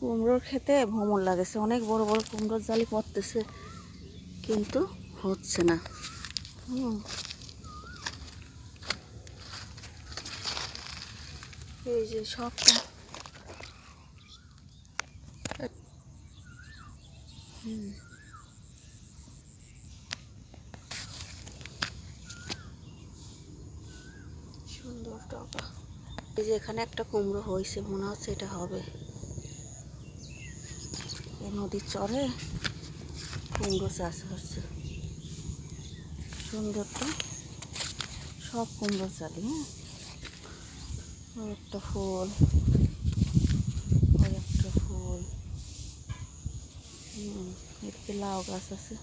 কুমড়োর খেতে ভ্রমণ লাগেছে, অনেক বড় বড় কুমড়োর জালি পড়তেছে কিন্তু হচ্ছে না। এই যে সবটা সুন্দর টবা। এই যে এখানে একটা কুমড়ো হয়েছে, মনে হচ্ছে এটা হবে। এই নদীর চরে কুমড়ো চাষ হচ্ছে, সুন্দর তো সব কুমড়ো চালি। হ্যাঁ, একটা ফুল, একটা ফুল, এদিকে লাউ গাছ আছে।